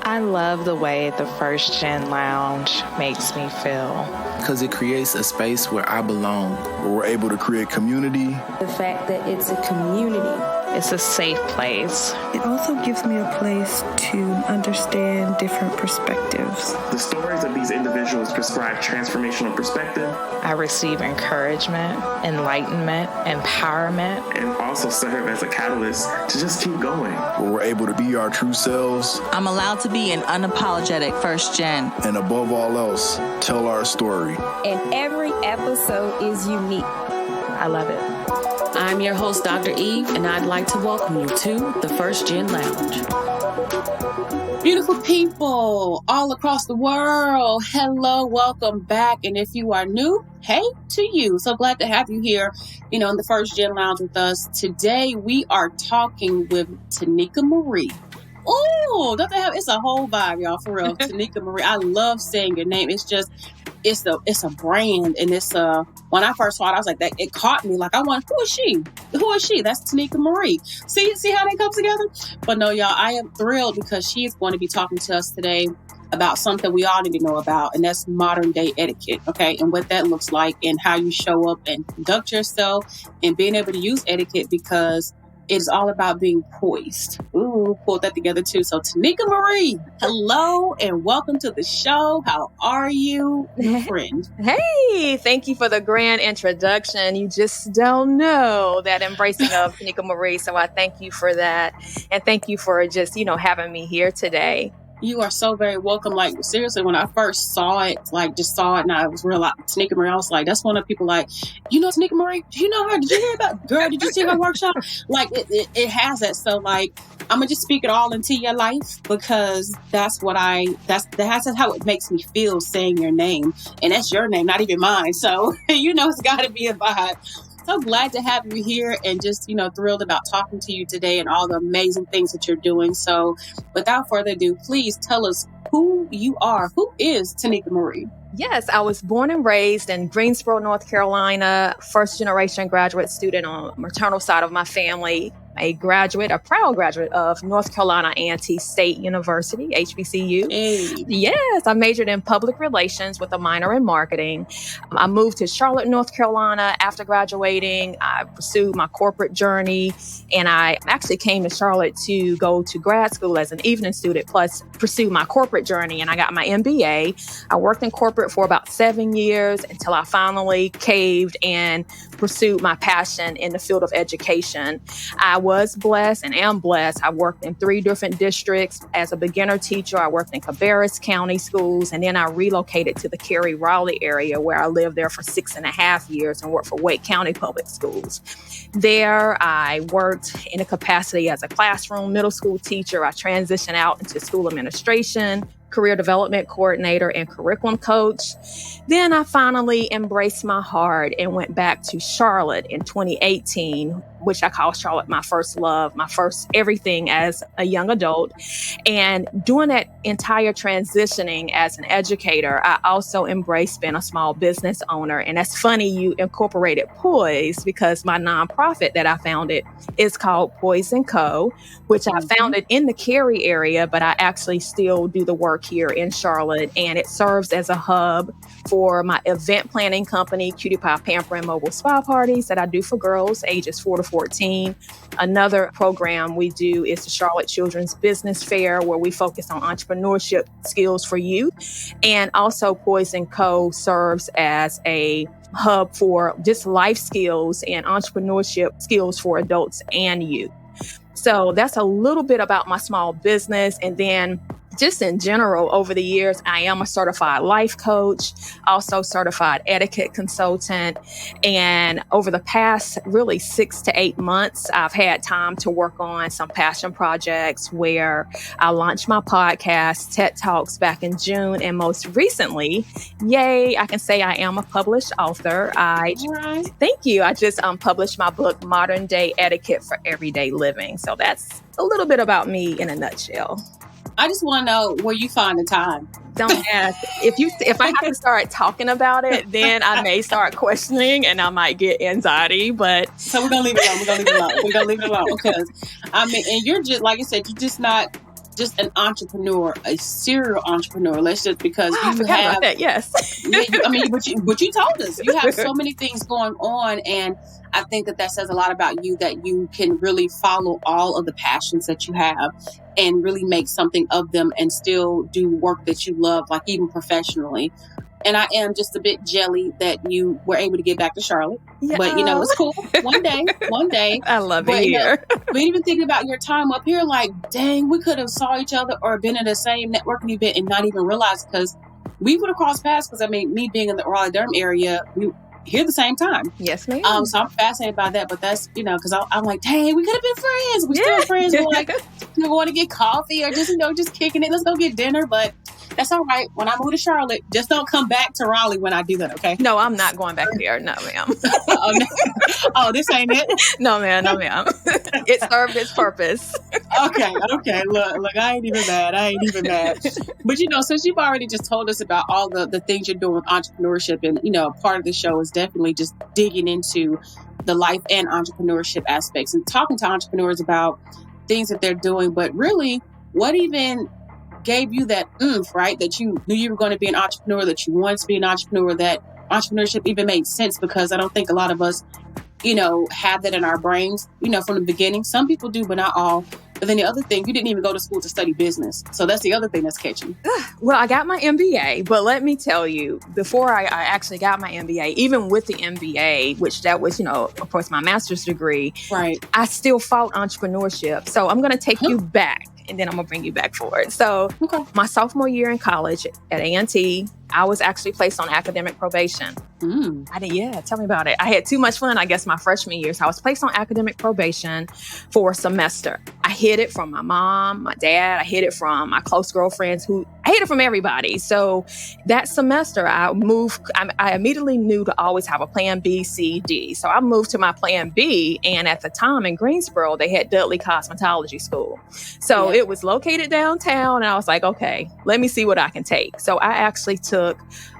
I love the way the First Gen Lounge makes me feel. Because it creates a space where I belong. Where we're able to create community. The fact that it's a community. It's a safe place. It also gives me a place to understand different perspectives. The stories of these individuals prescribe transformational perspective. I receive encouragement, enlightenment, empowerment. And also serve as a catalyst to just keep going. Where we're able to be our true selves. I'm allowed to be an unapologetic first gen. And above all else, tell our story. And every episode is unique. I love it. I'm your host, Dr. Eve, and I'd like to welcome you to the First Gen Lounge. Beautiful people all across the world. Hello, welcome back. And if you are new, hey to you. So glad to have you here, in the First Gen Lounge with us. Today, we are talking with Tetnika Marie. Oh, don't they have, it's a whole vibe, y'all, for real. Tetnika Marie. I love saying your name. It's a brand, and when I first saw it, I was like, that it caught me. Like, who is she? Who is she? That's Tetnika Marie. See how that comes together? But no, y'all, I am thrilled because she is going to be talking to us today about something we all need to know about, and that's modern day etiquette, okay? And what that looks like and how you show up and conduct yourself and being able to use etiquette, because it's all about being poised. Ooh, pulled that together too. So Tetnika Marie, hello and welcome to the show. How are you, friend? Hey, thank you for the grand introduction. You just don't know that embracing of Tetnika Marie. So I thank you for that. And thank you for just, having me here today. You are so very welcome. Like, seriously, when I first saw it, and I was real like Tetnika Marie, I was like, that's one of the people like, Tetnika Marie, do you know her? Did you hear about girl? Did you see her workshop? Like, it has that. So like, I'm gonna just speak it all into your life, because that's how it makes me feel saying your name. And that's your name, not even mine. So, it's gotta be a vibe. So glad to have you here, and just, thrilled about talking to you today and all the amazing things that you're doing. So without further ado, please tell us who you are. Who is Tetnika Marie? Yes, I was born and raised in Greensboro, North Carolina, first generation graduate student on the maternal side of my family. A proud graduate of North Carolina A&T State University, HBCU. Hey. Yes, I majored in public relations with a minor in marketing. I moved to Charlotte, North Carolina after graduating. I pursued my corporate journey, and I actually came to Charlotte to go to grad school as an evening student, plus pursue my corporate journey, and I got my MBA. I worked in corporate for about 7 years until I finally caved and pursued my passion in the field of education. I was blessed and am blessed. I worked in 3 different districts. As a beginner teacher, I worked in Cabarrus County schools, and then I relocated to the Cary-Raleigh area, where I lived there for 6.5 years and worked for Wake County Public Schools. There, I worked in a capacity as a classroom middle school teacher. I transitioned out into school administration, career development coordinator, and curriculum coach. Then I finally embraced my heart and went back to Charlotte in 2018, which I call Charlotte my first love, my first everything as a young adult. And during that entire transitioning as an educator, I also embraced being a small business owner. And that's funny you incorporated Poise, because my nonprofit that I founded is called Poise & Co., which I founded in the Cary area, but I actually still do the work here in Charlotte. And it serves as a hub for my event planning company, Cutie Pie Pamper and Mobile Spa Parties, that I do for girls ages 4 to 14. Another program we do is the Charlotte Children's Business Fair, where we focus on entrepreneurship skills for youth. And also Poise & Co. serves as a hub for just life skills and entrepreneurship skills for adults and youth. So that's a little bit about my small business. And then just in general, over the years, I am a certified life coach, also certified etiquette consultant. And over the past really 6 to 8 months, I've had time to work on some passion projects, where I launched my podcast, TED Talks, back in June. And most recently, yay, I can say I am a published author. Thank you. I just published my book, Modern Day Etiquette for Everyday Living. So that's a little bit about me in a nutshell. I just want to know where you find the time. Don't ask. If I have to start talking about it, then I may start questioning and I might get anxiety. But so we're gonna leave it alone. We're gonna leave it alone because and you're just, like I said, you're just not just an entrepreneur, a serial entrepreneur. Let's just because I you forgot have about that. Yes. yeah, but you told us you have so many things going on, and I think that says a lot about you, that you can really follow all of the passions that you have and really make something of them and still do work that you love, like even professionally. And I am just a bit jelly that you were able to get back to Charlotte. Yeah. But, it's cool. One day. I love but, it here. But even thinking about your time up here, like, dang, we could have saw each other or been in the same networking event and not even realize, because we would have crossed paths, because, me being in the Raleigh-Durham area, we here at the same time. Yes, ma'am. So I'm fascinated by that, but that's, because I'm like, dang, we could have been friends. We still friends. We're like, going to get coffee or just kicking it. Let's go get dinner. But that's all right. When I move to Charlotte, just don't come back to Raleigh when I do that, okay? No, I'm not going back there. No, ma'am. Oh, this ain't it? No, ma'am. It served its purpose. Okay. Look, I ain't even mad. But, since you've already just told us about all the things you're doing with entrepreneurship, and, part of the show is definitely just digging into the life and entrepreneurship aspects and talking to entrepreneurs about things that they're doing. But really, what even gave you that oomph, right? That you knew you were going to be an entrepreneur, that you wanted to be an entrepreneur, that entrepreneurship even made sense? Because I don't think a lot of us, have that in our brains, from the beginning. Some people do, but not all. But then the other thing, you didn't even go to school to study business. So that's the other thing that's catching. Well, I got my MBA, but let me tell you, before I actually got my MBA, even with the MBA, which that was, of course, my master's degree, right? I still fought entrepreneurship. So I'm going to take you back, and then I'm going to bring you back forward. So my sophomore year in college at A&T, I was actually placed on academic probation. Tell me about it. I had too much fun, I guess, my freshman year. So I was placed on academic probation for a semester. I hid it from my mom, my dad. I hid it from my close girlfriends, I hid it from everybody. So that semester I immediately knew to always have a plan B, C, D. So I moved to my plan B. And at the time in Greensboro, they had Dudley Cosmetology School. So it was located downtown. And I was like, okay, let me see what I can take. So I actually took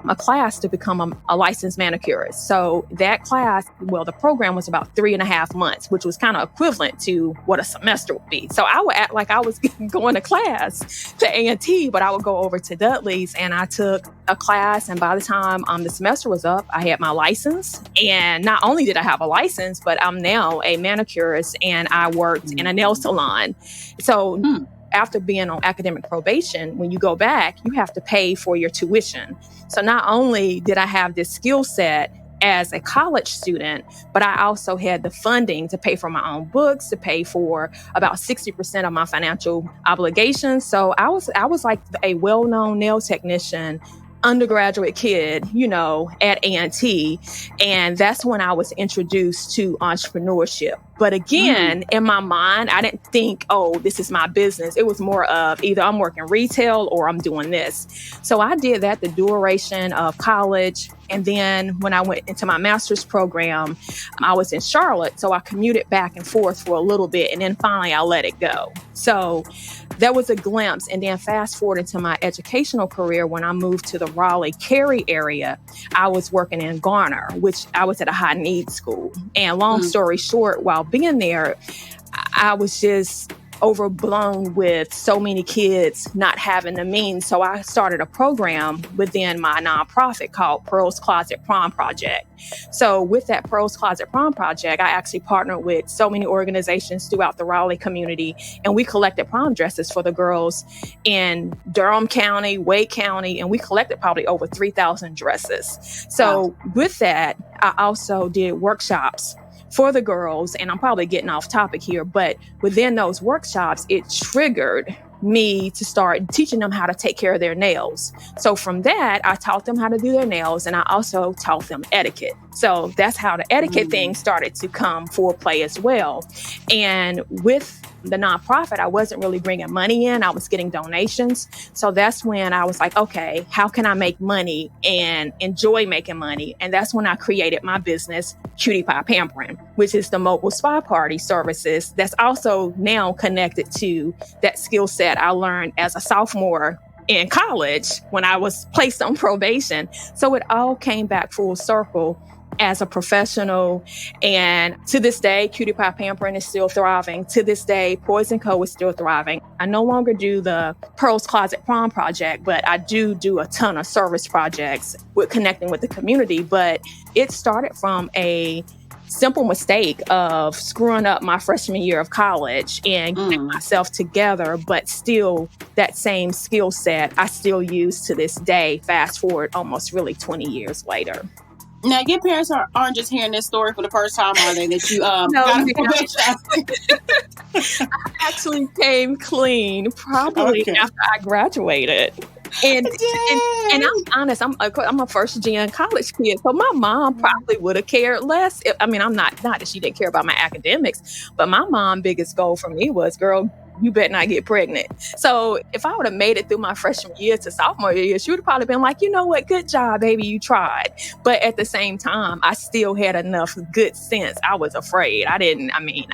a class to become a licensed manicurist. So that class, the program was about 3.5 months, which was kind of equivalent to what a semester would be. So I would act like I was going to class to A&T, but I would go over to Dudley's, and I took a class. And by the time the semester was up, I had my license. And not only did I have a license, but I'm now a manicurist, and I worked in a nail salon. So after being on academic probation, when you go back, you have to pay for your tuition. So not only did I have this skill set as a college student, but I also had the funding to pay for my own books, to pay for about 60% of my financial obligations. So I was like a well-known nail technician, undergraduate kid, at A&T. And that's when I was introduced to entrepreneurship. But again, in my mind, I didn't think, oh, this is my business. It was more of either I'm working retail or I'm doing this. So I did that the duration of college. And then when I went into my master's program, I was in Charlotte. So I commuted back and forth for a little bit. And then finally, I let it go. So that was a glimpse. And then fast forward into my educational career, when I moved to the Raleigh-Cary area, I was working in Garner, which I was at a high needs school. And long story short, while being there, I was just overblown with so many kids not having the means. So I started a program within my nonprofit called Pearl's Closet Prom Project. So with that Pearl's Closet Prom Project, I actually partnered with so many organizations throughout the Raleigh community, and we collected prom dresses for the girls in Durham County, Wake County, and we collected probably over 3,000 dresses. So with that, I also did workshops for the girls, and I'm probably getting off topic here, but within those workshops, it triggered me to start teaching them how to take care of their nails. So from that, I taught them how to do their nails, and I also taught them etiquette. So that's how the etiquette thing started to come for play as well. And with the nonprofit, I wasn't really bringing money in. I was getting donations. So that's when I was like, okay, how can I make money and enjoy making money? And that's when I created my business, Cutie Pie Pampering, which is the mobile spa party services that's also now connected to that skill set I learned as a sophomore in college when I was placed on probation. So it all came back full circle as a professional. And to this day, Cutie Pie Pampering is still thriving. To this day, Poison Co. is still thriving. I no longer do the Pearl's Closet Prom project, but I do a ton of service projects with connecting with the community. But it started from a simple mistake of screwing up my freshman year of college and getting myself together, but still that same skill set I still use to this day, fast forward almost really 20 years later. Now, your parents aren't just hearing this story for the first time, are they? That you I actually came clean probably after I graduated. And I'm honest, I'm a first gen college kid, so my mom probably would have cared less. I mean, I'm not that she didn't care about my academics, but my mom's biggest goal for me was, girl, you better not get pregnant. So if I would have made it through my freshman year to sophomore year, she would have probably been like, you know what, good job, baby, you tried. But at the same time, I still had enough good sense. I was afraid. I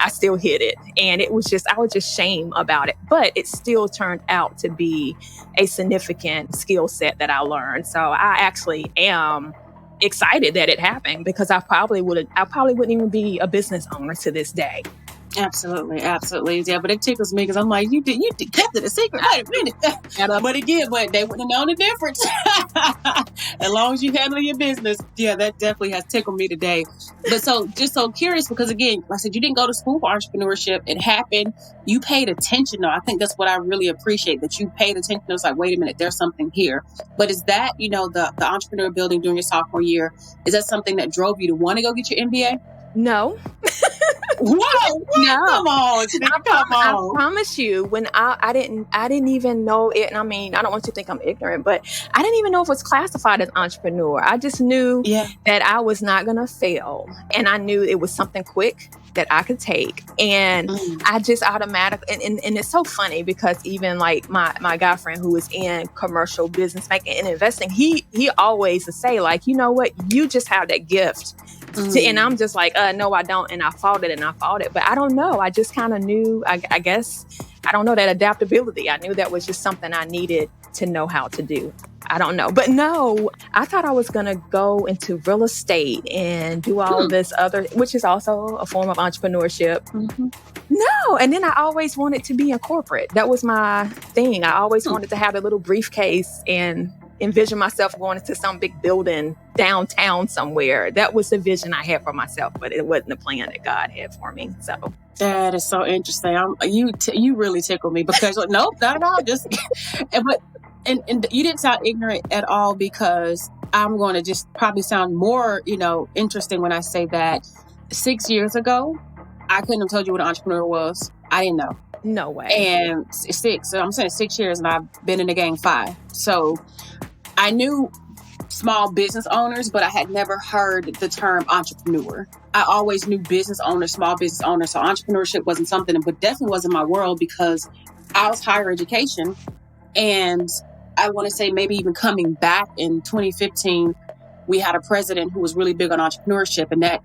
still hit it. And I was just shame about it. But it still turned out to be a significant skill set that I learned. So I actually am excited that it happened, because I probably wouldn't even be a business owner to this day. Absolutely. Yeah, but it tickles me because I'm like, you kept it a secret. Wait a minute. But they wouldn't have known the difference. As long as you handle your business. Yeah, that definitely has tickled me today. But just so curious, because again, like I said, you didn't go to school for entrepreneurship. It happened. You paid attention, though. I think that's what I really appreciate, that you paid attention. It was like, wait a minute, there's something here. But is that, the entrepreneur building during your sophomore year, is that something that drove you to want to go get your MBA? No. Whoa! No. Come on. I promise you, when I didn't even know it. And I mean, I don't want you to think I'm ignorant, but I didn't even know if it was classified as entrepreneur. I just knew that I was not going to fail. And I knew it was something quick that I could take. And I just automatically, and it's so funny because even like my guy friend who is in commercial business making and investing, he always would say, like, you know what, you just have that gift. And I'm just like, no, I don't. And I fought it. But I don't know. I just kind of knew, I guess, I don't know, that adaptability. I knew that was just something I needed to know how to do. I don't know. But no, I thought I was going to go into real estate and do all this other, which is also a form of entrepreneurship. No. And then I always wanted to be in corporate. That was my thing. I always wanted to have a little briefcase and envision myself going into some big building downtown somewhere. That was the vision I had for myself, but it wasn't the plan that God had for me. So that is so interesting. You really tickle me because nope, not at all. Just and you didn't sound ignorant at all, because I'm going to just probably sound more interesting when I say that 6 years ago, I couldn't have told you what an entrepreneur was. I didn't know. No way. And so I'm saying 6 years, and I've been in the game 5. So I knew small business owners, but I had never heard the term entrepreneur. I always knew business owners, small business owners. So entrepreneurship wasn't something, but definitely wasn't my world, because I was higher education. And I want to say maybe even coming back in 2015, we had a president who was really big on entrepreneurship, and that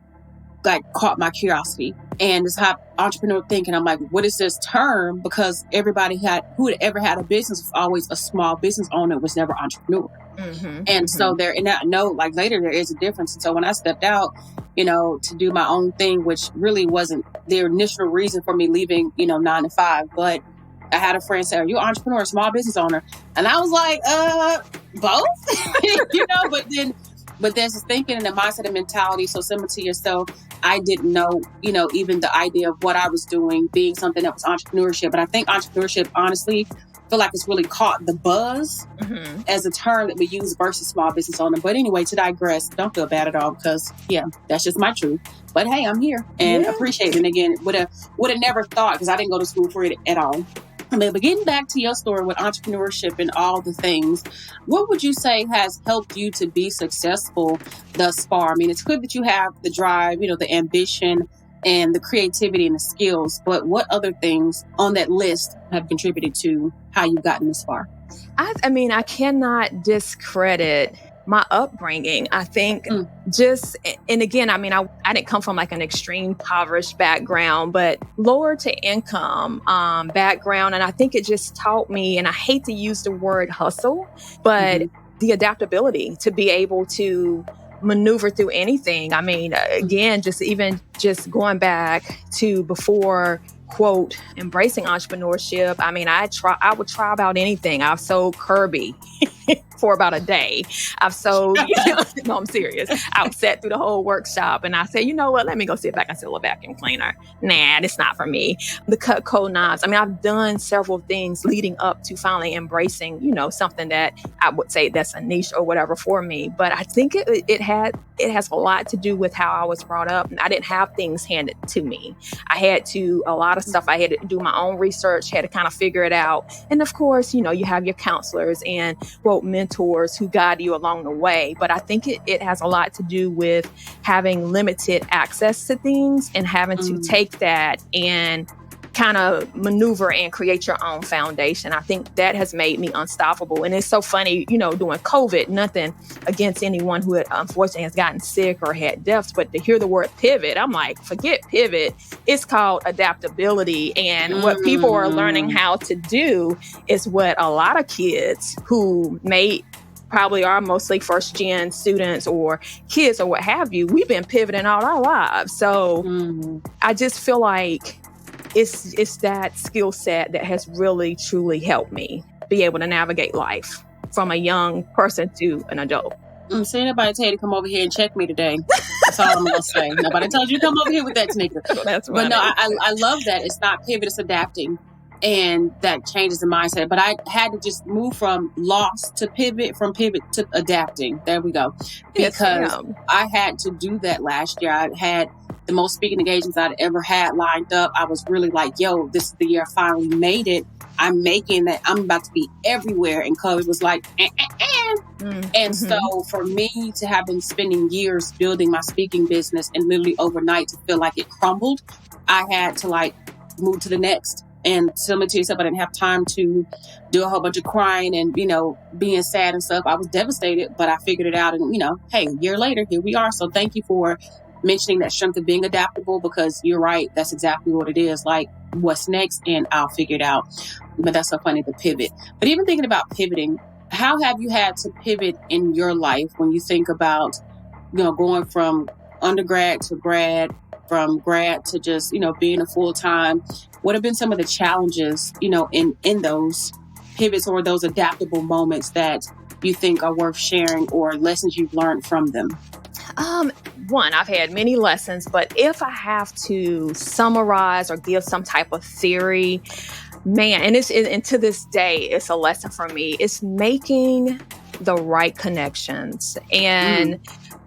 caught my curiosity. And this hot entrepreneur thinking, I'm like, what is this term? Because everybody who had ever had a business was always a small business owner, was never entrepreneur. So there, and I know later there is a difference. And so when I stepped out, to do my own thing, which really wasn't the initial reason for me leaving, 9 to 5, but I had a friend say, are you an entrepreneur or small business owner? And I was like, both, but there's this thinking and the mindset and mentality so similar to yourself. I didn't know, even the idea of what I was doing being something that was entrepreneurship. But I think entrepreneurship, honestly, I feel like it's really caught the buzz as a term that we use versus small business owner. But anyway, to digress, don't feel bad at all, because that's just my truth. But hey, I'm here and appreciate it. And again, would have never thought, because I didn't go to school for it at all. But getting back to your story with entrepreneurship and all the things, what would you say has helped you to be successful thus far? I mean, it's good that you have the drive, the ambition and the creativity and the skills, but what other things on that list have contributed to how you've gotten this far? I cannot discredit my upbringing. I think and again, I didn't come from an extreme impoverished background, but lower to income background. And I think it just taught me, and I hate to use the word hustle, but the adaptability to be able to maneuver through anything. I mean, again, just going back to before, quote, embracing entrepreneurship. I mean, I would try about anything. I've sold Kirby for about a day. I've sold, no, I'm serious. I've sat through the whole workshop and I said, you know what, let me go sit back and sell a vacuum cleaner. Nah, it's not for me. The Cutco knives. I mean, I've done several things leading up to finally embracing, something that I would say that's a niche or whatever for me. But I think it has a lot to do with how I was brought up. I didn't have things handed to me. I had a lot of stuff. I had to do my own research, had to kind of figure it out. And of course, you have your counselors and quote mentors who guide you along the way. But I think it has a lot to do with having limited access to things and having to take that and kind of maneuver and create your own foundation. I think that has made me unstoppable. And it's so funny, during COVID, nothing against anyone who unfortunately has gotten sick or had deaths, but to hear the word pivot, I'm like, forget pivot. It's called adaptability. And what people are learning how to do is what a lot of kids who probably are mostly first gen students or kids or what have you, we've been pivoting all our lives. So I just feel like it's that skill set that has really, truly helped me be able to navigate life from a young person to an adult. See, nobody tell you to come over here and check me today. That's all I'm going to say. Nobody told you to come over here with that, Tetnika. That's right. But no, I love that. It's not pivot, it's adapting. And that changes the mindset. But I had to just move from loss to pivot, from pivot to adapting. There we go. Because I had to do that last year. I had the most speaking engagements I'd ever had lined up. I was really like, yo, this is the year I finally made it. I'm making that. I'm about to be everywhere. And COVID was like, And so for me to have been spending years building my speaking business and literally overnight to feel like it crumbled, I had to move to the next. And similar to yourself, I didn't have time to do a whole bunch of crying and, being sad and stuff. I was devastated, but I figured it out. And, hey, a year later, here we are. So thank you for mentioning that strength of being adaptable, because you're right. That's exactly what it is. Like, what's next? And I'll figure it out. But that's so funny, the pivot. But even thinking about pivoting, how have you had to pivot in your life when you think about, going from undergrad to grad, from grad to just, being a full-time? What have been some of the challenges, in those pivots or those adaptable moments that you think are worth sharing, or lessons you've learned from them? One, I've had many lessons, but if I have to summarize or give some type of theory, man, and to this day, it's a lesson for me. It's making the right connections and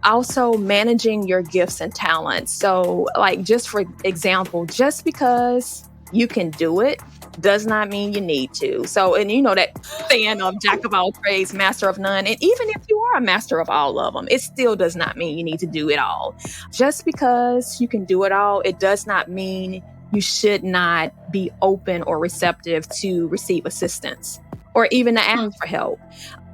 also managing your gifts and talents. So, just for example, just because you can do it does not mean you need to. So, and that saying of jack of all trades, master of none. And even if you are a master of all of them, it still does not mean you need to do it all. Just because you can do it all, it does not mean you should not be open or receptive to receive assistance or even to ask for help.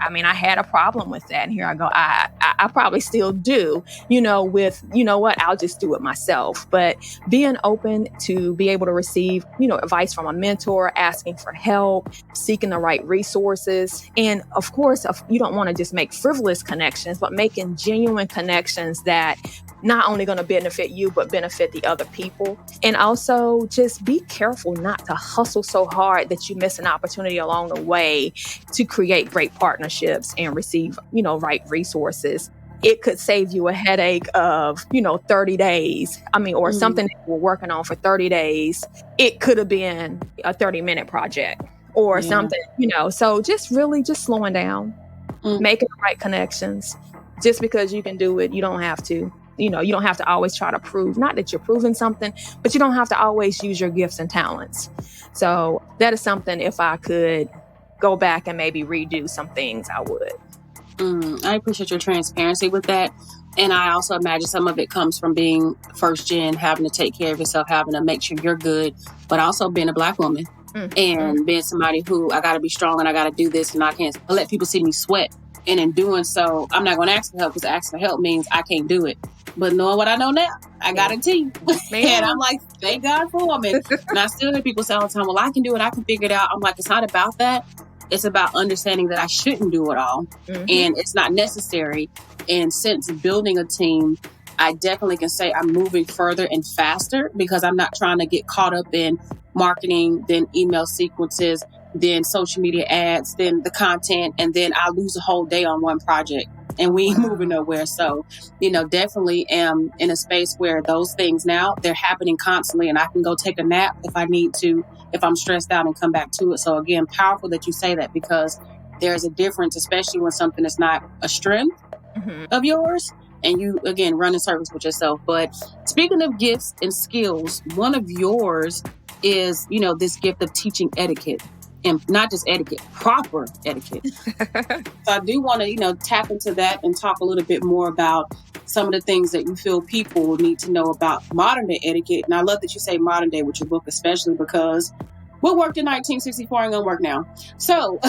I mean, I had a problem with that. And here I go. I probably still do, with, what, I'll just do it myself. But being open to be able to receive, advice from a mentor, asking for help, seeking the right resources. And of course, you don't want to just make frivolous connections, but making genuine connections that not only going to benefit you, but benefit the other people. And also just be careful not to hustle so hard that you miss an opportunity along the way to create great partnerships and receive, right resources. It could save you a headache of, 30 days. Or something that you were working on for 30 days. It could have been a 30-minute project or something, So just really just slowing down, making the right connections. Just because you can do it, you don't have to. You don't have to always try to prove, not that you're proving something, but you don't have to always use your gifts and talents. So that is something, if I could go back and maybe redo some things, I would. I appreciate your transparency with that. And I also imagine some of it comes from being first gen, having to take care of yourself, having to make sure you're good, but also being a Black woman and being somebody who, I got to be strong and I got to do this and I can't let people see me sweat. And in doing so, I'm not going to ask for help, because asking for help means I can't do it. But knowing what I know now, I got a team. And I'm like, thank God for them. And I still hear people say all the time, well, I can do it. I can figure it out. I'm like, it's not about that. It's about understanding that I shouldn't do it all and it's not necessary. And since building a team, I definitely can say I'm moving further and faster because I'm not trying to get caught up in marketing, then email sequences, then social media ads, then the content, and then I lose a whole day on one project and we ain't moving nowhere. So, definitely am in a space where those things now, they're happening constantly and I can go take a nap if I need to, if I'm stressed out, and come back to it. So again, powerful that you say that because there's a difference, especially when something is not a strength of yours and you, again, run in circles with yourself. But speaking of gifts and skills, one of yours is, this gift of teaching etiquette. And not just etiquette, proper etiquette. So I do want to, tap into that and talk a little bit more about some of the things that you feel people need to know about modern day etiquette. And I love that you say modern day with your book, especially because what worked in 1964 ain't gonna work now. So,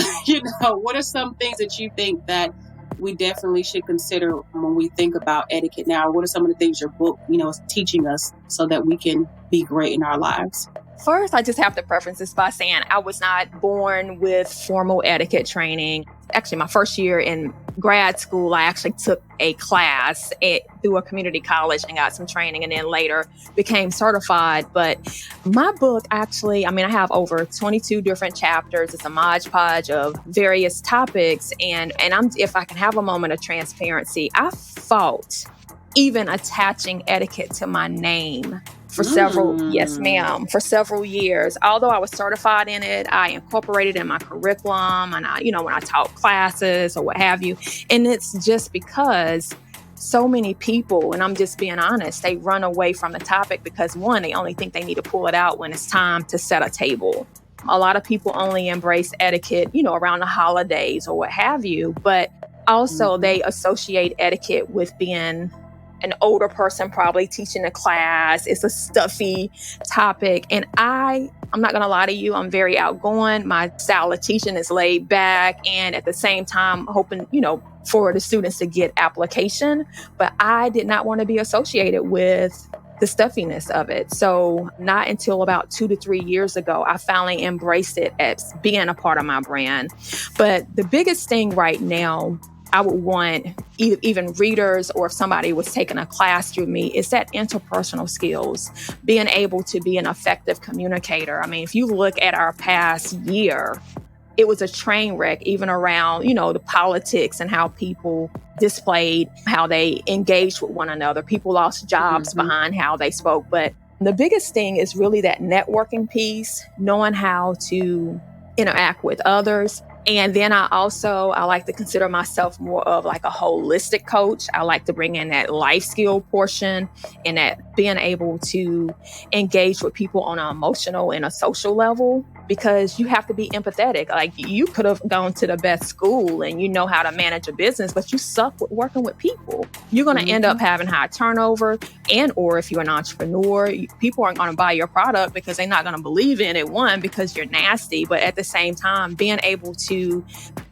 what are some things that you think that we definitely should consider when we think about etiquette now? What are some of the things your book, is teaching us so that we can be great in our lives? First, I just have to preface this by saying I was not born with formal etiquette training. Actually, my first year in grad school, I actually took a class through a community college and got some training and then later became certified. But my book actually, I have over 22 different chapters. It's a modge podge of various topics. And if I can have a moment of transparency, I fought even attaching etiquette to my name for several years. Although I was certified in it, I incorporated it in my curriculum and when I taught classes or what have you. And it's just because so many people, and I'm just being honest, they run away from the topic because one, they only think they need to pull it out when it's time to set a table. A lot of people only embrace etiquette, around the holidays or what have you, but also they associate etiquette with being an older person probably teaching a class. It's a stuffy topic. And I'm not going to lie to you, I'm very outgoing. My style of teaching is laid back and at the same time hoping, for the students to get application. But I did not want to be associated with the stuffiness of it. So not until about 2 to 3 years ago, I finally embraced it as being a part of my brand. But the biggest thing right now, I would want even readers or if somebody was taking a class through me, is that interpersonal skills, being able to be an effective communicator. If you look at our past year, it was a train wreck even around, the politics and how people displayed, how they engaged with one another. People lost jobs behind how they spoke. But the biggest thing is really that networking piece, knowing how to interact with others. And then I like to consider myself more of like a holistic coach. I like to bring in that life skill portion and that being able to engage with people on an emotional and a social level, because you have to be empathetic. Like you could have gone to the best school and you know how to manage a business, but you suck with working with people. You're going to end up having high turnover, and or if you're an entrepreneur, people aren't going to buy your product because they're not going to believe in it. One, because you're nasty, but at the same time, being able to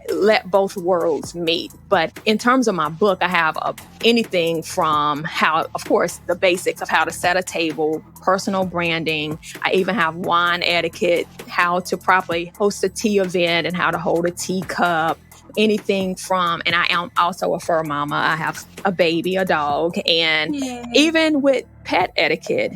let both worlds meet. But in terms of my book, I have anything from how, of course, the basics of how to set a table, personal branding. I even have wine etiquette, how to properly host a tea event and how to hold a teacup. Anything from, and I am also a fur mama. I have a baby, a dog, and even with pet etiquette,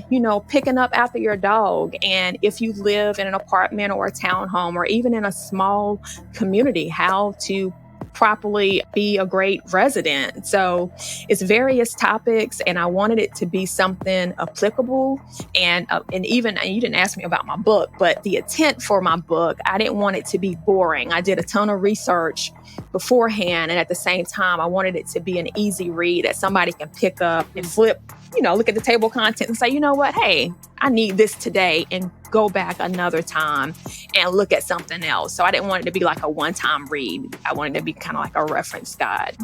picking up after your dog. And if you live in an apartment or a townhome or even in a small community, how to properly be a great resident. So it's various topics, and I wanted it to be something applicable. And even, and you didn't ask me about my book, but the intent for my book, I didn't want it to be boring. I did a ton of research beforehand, and at the same time, I wanted it to be an easy read that somebody can pick up and flip, look at the table content and say, you know what, hey, I need this today, and go back another time and look at something else. So I didn't want it to be like a one-time read. I wanted it to be kind of like a reference guide.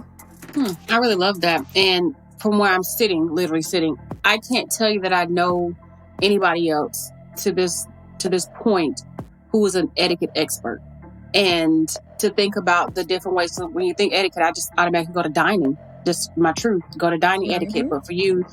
I really love that. And from where I'm literally sitting, I can't tell you that I know anybody else to this point who is an etiquette expert. And to think about the different ways. So when you think etiquette, I just automatically go to dining. Just my truth, go to dining etiquette. But for you,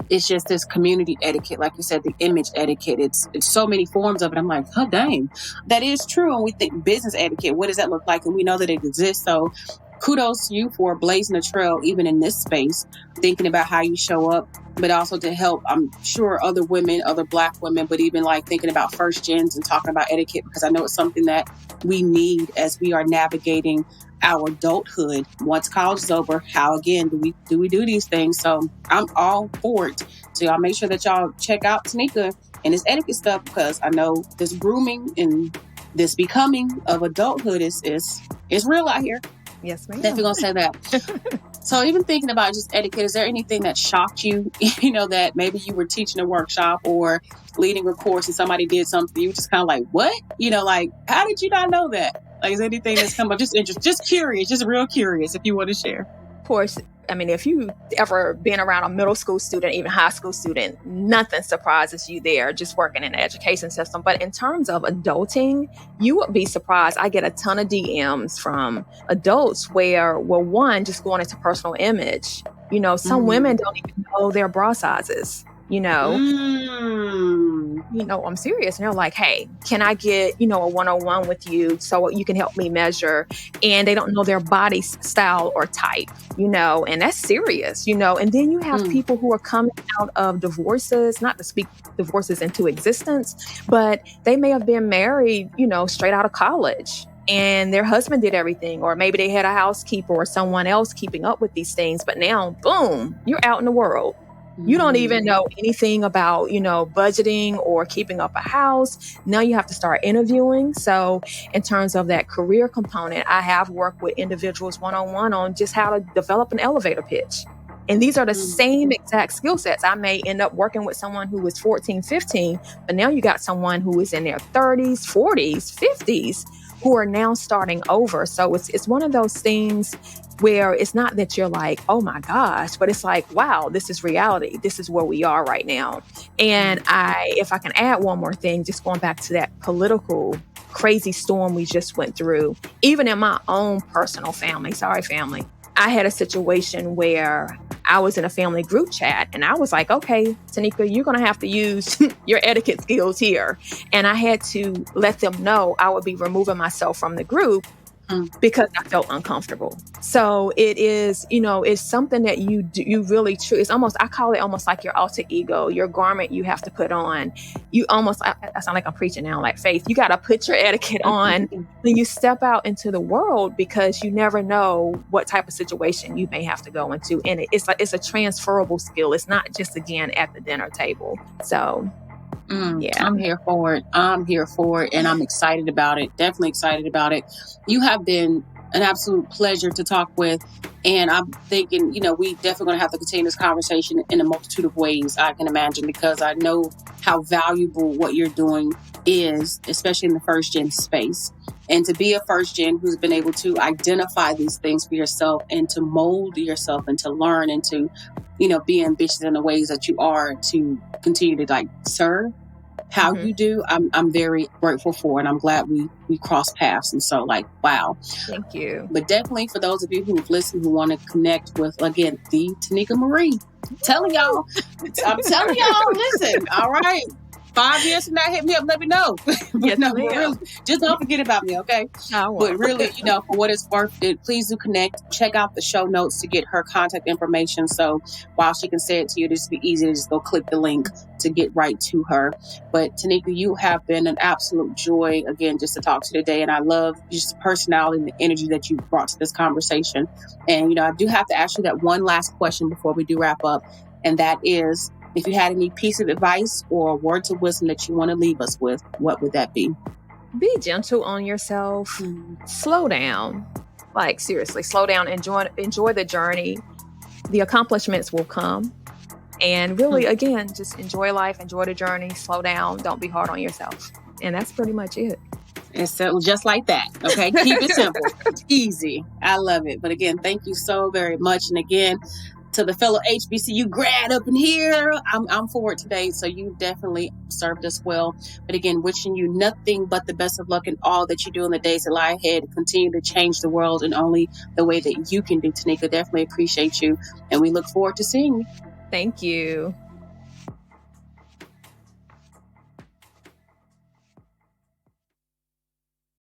it's just this community etiquette, like you said, the image etiquette. It's so many forms of it. I'm like, oh, dang, that is true. And we think business etiquette, what does that look like? And we know that it exists. So kudos to you for blazing a trail, even in this space, thinking about how you show up, but also to help, I'm sure, other women, other Black women, but even like thinking about first gens and talking about etiquette, because I know it's something that we need as we are navigating our adulthood. Once college is over, how again do we do these things? So I'm all for it. So y'all make sure that y'all check out Tetnika and this etiquette stuff, because I know this grooming and this becoming of adulthood is real out here. Yes, ma'am. Definitely gonna say that. So even thinking about just etiquette, is there anything that shocked you, that maybe you were teaching a workshop or leading a course and somebody did something, you were just kind of like, what? Like, how did you not know that? Like, is there anything that's come up? Just interested, just curious, just real curious if you want to share. Of course, I mean, if you've ever been around a middle school student, even high school student, nothing surprises you there, just working in the education system. But in terms of adulting, you would be surprised. I get a ton of DMs from adults where, well, one, just going into personal image. Some women don't even know their bra sizes. I'm serious. And they're like, hey, can I get, a one-on-one with you so you can help me measure? And they don't know their body style or type, and that's serious, and then you have people who are coming out of divorces, not to speak divorces into existence, but they may have been married, straight out of college. And their husband did everything, or maybe they had a housekeeper or someone else keeping up with these things. But now, boom, you're out in the world. You don't even know anything about, budgeting or keeping up a house. Now you have to start interviewing. So in terms of that career component, I have worked with individuals one-on-one on just how to develop an elevator pitch. And these are the same exact skill sets. I may end up working with someone who was 14, 15, but now you got someone who is in their 30s, 40s, 50s, who are now starting over. So it's one of those things where it's not that you're like, oh my gosh, but it's like, wow, this is reality. This is where we are right now. And if I can add one more thing, just going back to that political crazy storm we just went through, even in my own personal family, I had a situation where I was in a family group chat and I was like, okay, Tetnika, you're going to have to use your etiquette skills here. And I had to let them know I would be removing myself from the group because I felt uncomfortable. So it is, it's something that you do, you really true. It's almost, I call it almost like your alter ego, your garment you have to put on. You almost, I sound like I'm preaching now, like Faith, you got to put your etiquette on when you step out into the world, because you never know what type of situation you may have to go into. And it's a transferable skill. It's not just, again, at the dinner table. So yeah, I'm here for it. And I'm excited about it. Definitely excited about it. You have been an absolute pleasure to talk with. And I'm thinking, we definitely going to have to continue this conversation in a multitude of ways, I can imagine, because I know how valuable what you're doing is, especially in the first gen space. And to be a first gen who's been able to identify these things for yourself and to mold yourself and to learn and to, be ambitious in the ways that you are to continue to serve how you do, I'm very grateful for, and I'm glad we crossed paths. And so wow. Thank you. But definitely for those of you who've listened, who want to connect with, again, the Tetnika Marie, I'm telling y'all, listen, all right. 5 years from now, hit me up, let me know. Yes, really, just don't forget about me, okay? But really, for what it's worth, please do connect. Check out the show notes to get her contact information. So while she can say it to you, it'll just be easy to just go click the link to get right to her. But Tetnika, you have been an absolute joy, again, just to talk to you today. And I love just the personality and the energy that you brought to this conversation. And, I do have to ask you that one last question before we do wrap up. And that is, if you had any piece of advice or words of wisdom that you want to leave us with, what would that be? Be gentle on yourself. Slow down. Seriously, slow down. Enjoy the journey. The accomplishments will come. And really, again, just enjoy life, enjoy the journey, slow down. Don't be hard on yourself. And that's pretty much it. It's simple, just like that. Okay. Keep it simple. Easy. I love it. But again, thank you so very much. And again, to the fellow HBCU grad up in here, I'm for it today. So you definitely served us well. But again, wishing you nothing but the best of luck in all that you do in the days that lie ahead. Continue to change the world in only the way that you can do, Tetnika. Definitely appreciate you. And we look forward to seeing you. Thank you.